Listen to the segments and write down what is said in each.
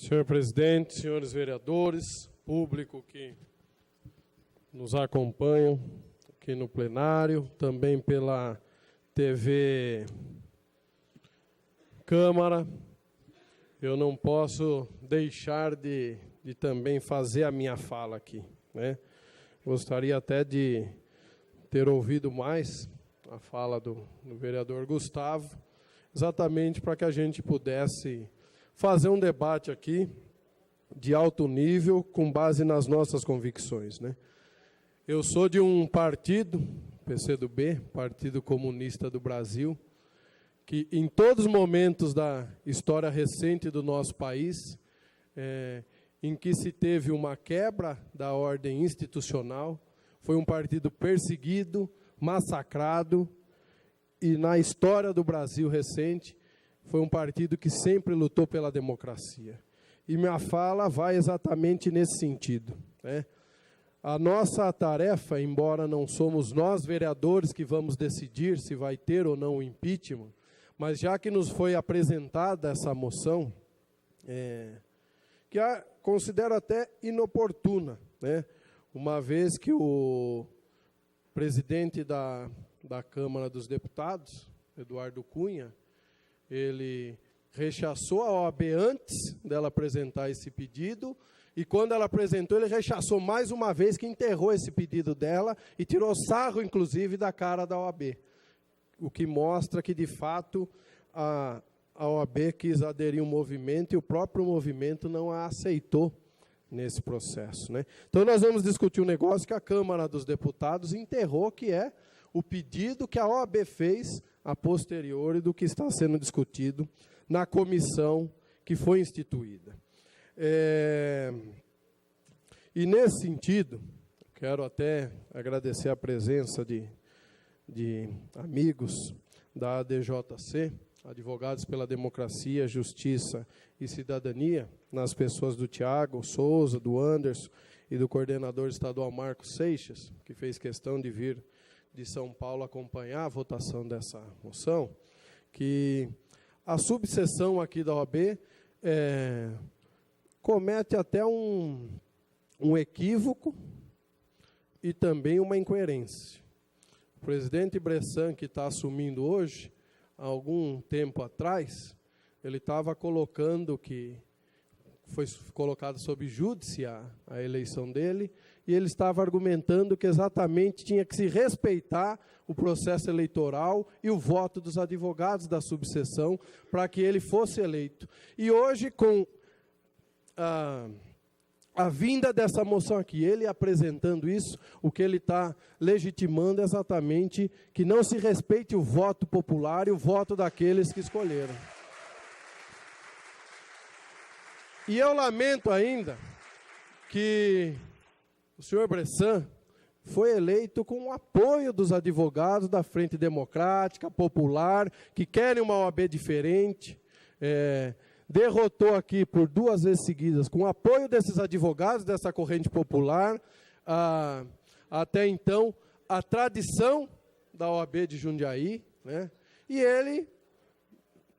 Senhor presidente, senhores vereadores, público que nos acompanham aqui no plenário, também pela TV Câmara, eu não posso deixar de também fazer a minha fala aqui, né? Gostaria até de ter ouvido mais a fala do vereador Gustavo, exatamente para que a gente pudesse fazer um debate aqui de alto nível com base nas nossas convicções, né? Eu sou de um partido, PCdoB, Partido Comunista do Brasil, que em todos os momentos da história recente do nosso país, em que se teve uma quebra da ordem institucional, foi um partido perseguido, massacrado, e na história do Brasil recente, foi um partido que sempre lutou pela democracia. E minha fala vai exatamente nesse sentido, né? A nossa tarefa, embora não somos nós, vereadores, que vamos decidir se vai ter ou não o impeachment, mas já que nos foi apresentada essa moção, que considero até inoportuna, né? Uma vez que o presidente da Câmara dos Deputados, Eduardo Cunha, ele rechaçou a OAB antes dela apresentar esse pedido, e quando ela apresentou, ele rechaçou mais uma vez, que enterrou esse pedido dela e tirou sarro, inclusive, da cara da OAB. O que mostra que, de fato, a OAB quis aderir ao movimento e o próprio movimento não a aceitou nesse processo, né? Então, nós vamos discutir um negócio que a Câmara dos Deputados enterrou, que é o pedido que a OAB fez a posteriori do que está sendo discutido na comissão que foi instituída. E, nesse sentido, quero até agradecer a presença de amigos da ADJC, Advogados pela Democracia, Justiça e Cidadania, nas pessoas do Tiago Souza, do Anderson e do coordenador estadual Marcos Seixas, que fez questão de vir de São Paulo acompanhar a votação dessa moção, que a subseção aqui da OAB comete até um equívoco e também uma incoerência. O presidente Bressan, que está assumindo hoje, há algum tempo atrás, ele estava colocando que foi colocado sob júdice a eleição dele, e ele estava argumentando que exatamente tinha que se respeitar o processo eleitoral e o voto dos advogados da subseção para que ele fosse eleito. E hoje, com a vinda dessa moção aqui, ele apresentando isso, o que ele está legitimando é exatamente que não se respeite o voto popular e o voto daqueles que escolheram. E eu lamento ainda que o senhor Bressan foi eleito com o apoio dos advogados da Frente Democrática, Popular, que querem uma OAB diferente, derrotou aqui por 2 vezes seguidas, com o apoio desses advogados, dessa corrente popular, até então, a tradição da OAB de Jundiaí, né? E ele,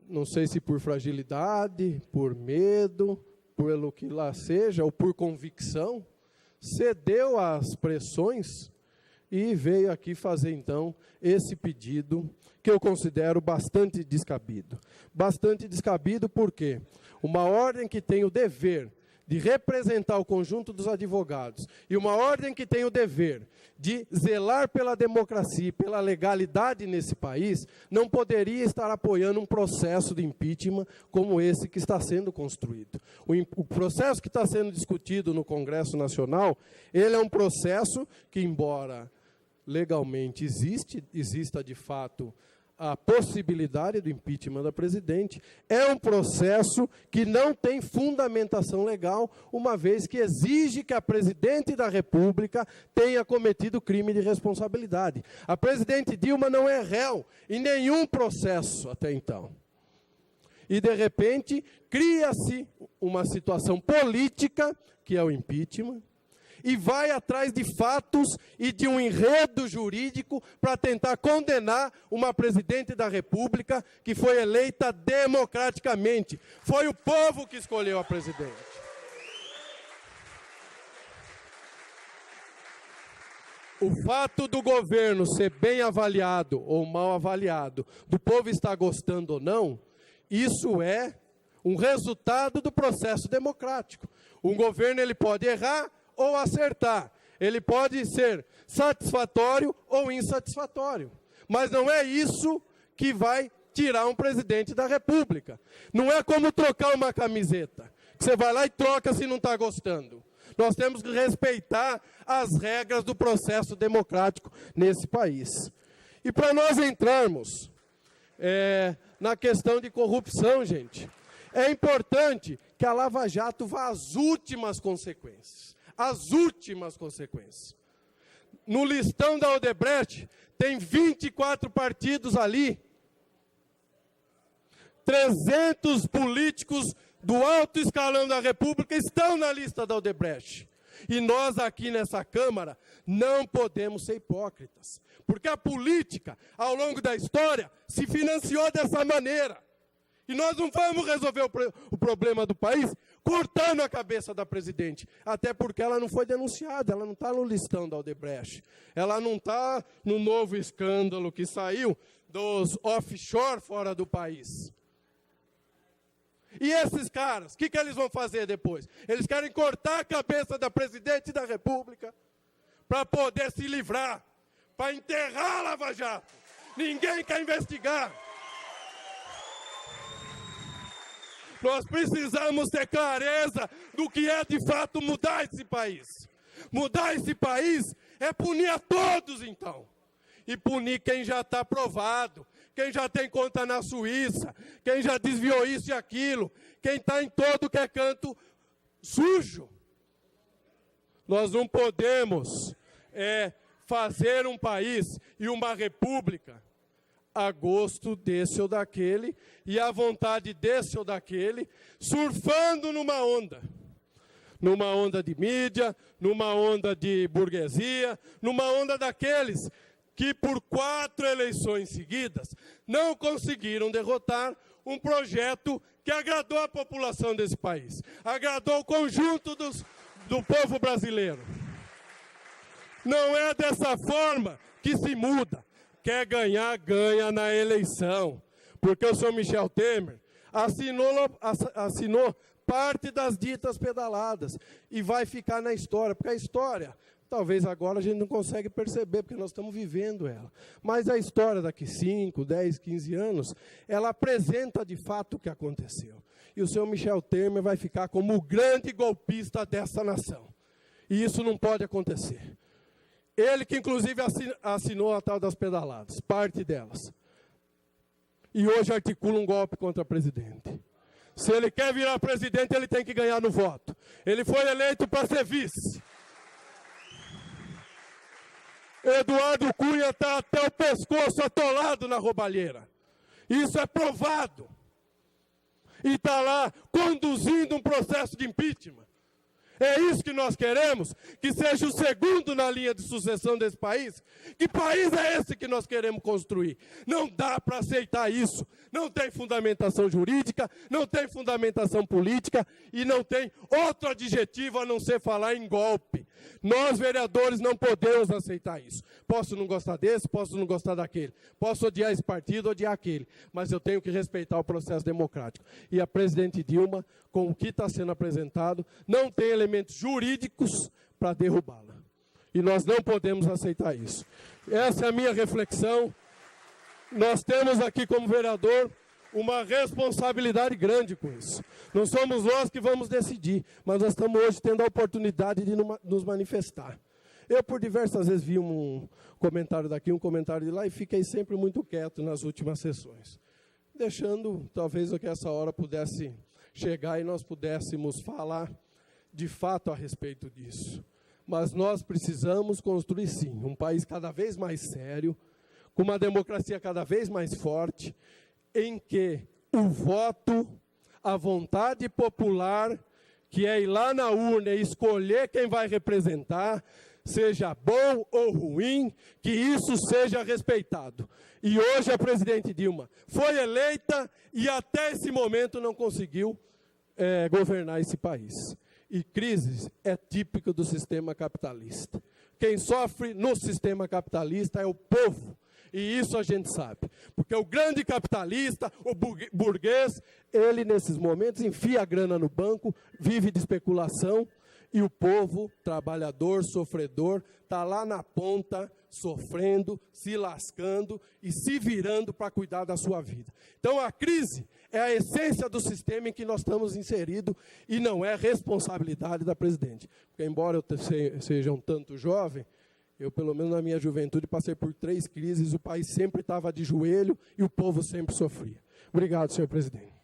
não sei se por fragilidade, por medo, pelo que lá seja, ou por convicção, cedeu às pressões e veio aqui fazer, então, esse pedido que eu considero bastante descabido. Bastante descabido porque uma ordem que tem o dever de representar o conjunto dos advogados e uma ordem que tem o dever de zelar pela democracia e pela legalidade nesse país, não poderia estar apoiando um processo de impeachment como esse que está sendo construído. O processo que está sendo discutido no Congresso Nacional, ele é um processo que, embora legalmente exista de fato a possibilidade do impeachment da presidente, é um processo que não tem fundamentação legal, uma vez que exige que a presidente da República tenha cometido crime de responsabilidade. A presidente Dilma não é réu em nenhum processo até então. E, de repente, cria-se uma situação política, que é o impeachment, e vai atrás de fatos e de um enredo jurídico para tentar condenar uma presidente da República que foi eleita democraticamente. Foi o povo que escolheu a presidente. O fato do governo ser bem avaliado ou mal avaliado, do povo estar gostando ou não, isso é um resultado do processo democrático. Um governo ele pode errar ou acertar. Ele pode ser satisfatório ou insatisfatório. Mas não é isso que vai tirar um presidente da República. Não é como trocar uma camiseta. Você vai lá e troca se não está gostando. Nós temos que respeitar as regras do processo democrático nesse país. E para nós entrarmos na questão de corrupção, gente, é importante que a Lava Jato vá às últimas consequências. As últimas consequências. No listão da Odebrecht, tem 24 partidos ali. 300 políticos do alto escalão da República estão na lista da Odebrecht. E nós aqui nessa Câmara não podemos ser hipócritas. Porque a política, ao longo da história, se financiou dessa maneira. E nós não vamos resolver o problema do país cortando a cabeça da presidente. Até porque ela não foi denunciada, ela não está no listão da Odebrecht. Ela não está no novo escândalo que saiu dos offshore fora do país. E esses caras, o que eles vão fazer depois? Eles querem cortar a cabeça da presidente da República para poder se livrar, para enterrar a Lava Jato. Ninguém quer investigar. Nós precisamos ter clareza do que é de fato mudar esse país. Mudar esse país é punir a todos, então. E punir quem já está provado, quem já tem conta na Suíça, quem já desviou isso e aquilo, quem está em todo que é canto sujo. Nós não podemos fazer um país e uma república a gosto desse ou daquele, e à vontade desse ou daquele, surfando numa onda de mídia, numa onda de burguesia, numa onda daqueles que por 4 eleições seguidas não conseguiram derrotar um projeto que agradou a população desse país, agradou o conjunto do povo brasileiro. Não é dessa forma que se muda. Quer ganhar, ganha na eleição. Porque o senhor Michel Temer assinou parte das ditas pedaladas e vai ficar na história. Porque a história, talvez agora a gente não consegue perceber, porque nós estamos vivendo ela. Mas a história daqui 5, 10, 15 anos, ela apresenta de fato o que aconteceu. E o senhor Michel Temer vai ficar como o grande golpista dessa nação. E isso não pode acontecer. Ele que, inclusive, assinou a tal das pedaladas, parte delas. E hoje articula um golpe contra o presidente. Se ele quer virar presidente, ele tem que ganhar no voto. Ele foi eleito para ser vice. Eduardo Cunha está até o pescoço atolado na roubalheira. Isso é provado. E está lá conduzindo um processo de impeachment. É isso que nós queremos? Que seja o segundo na linha de sucessão desse país? Que país é esse que nós queremos construir? Não dá para aceitar isso. Não tem fundamentação jurídica, não tem fundamentação política e não tem outro adjetivo a não ser falar em golpe. Nós, vereadores, não podemos aceitar isso. Posso não gostar desse, posso não gostar daquele. Posso odiar esse partido, odiar aquele. Mas eu tenho que respeitar o processo democrático. E a presidente Dilma, com o que está sendo apresentado, não tem elementos jurídicos para derrubá-la. E nós não podemos aceitar isso. Essa é a minha reflexão. Nós temos aqui, como vereador, uma responsabilidade grande com isso. Não somos nós que vamos decidir, mas nós estamos hoje tendo a oportunidade de nos manifestar. Eu, por diversas vezes, vi um comentário daqui, um comentário de lá, e fiquei sempre muito quieto nas últimas sessões, deixando, talvez, que essa hora pudesse chegar e nós pudéssemos falar, de fato, a respeito disso. Mas nós precisamos construir, sim, um país cada vez mais sério, com uma democracia cada vez mais forte, em que o voto, a vontade popular que é ir lá na urna e escolher quem vai representar, seja bom ou ruim, que isso seja respeitado. E hoje a presidente Dilma foi eleita e até esse momento não conseguiu governar esse país. E crise é típica do sistema capitalista. Quem sofre no sistema capitalista é o povo. E isso a gente sabe. Porque o grande capitalista, o burguês, ele nesses momentos enfia a grana no banco, vive de especulação, e o povo, trabalhador, sofredor, está lá na ponta, sofrendo, se lascando e se virando para cuidar da sua vida. Então a crise é a essência do sistema em que nós estamos inseridos e não é responsabilidade da presidente. Porque embora eu seja um tanto jovem, eu, pelo menos na minha juventude, passei por 3 crises, o país sempre estava de joelho e o povo sempre sofria. Obrigado, senhor presidente.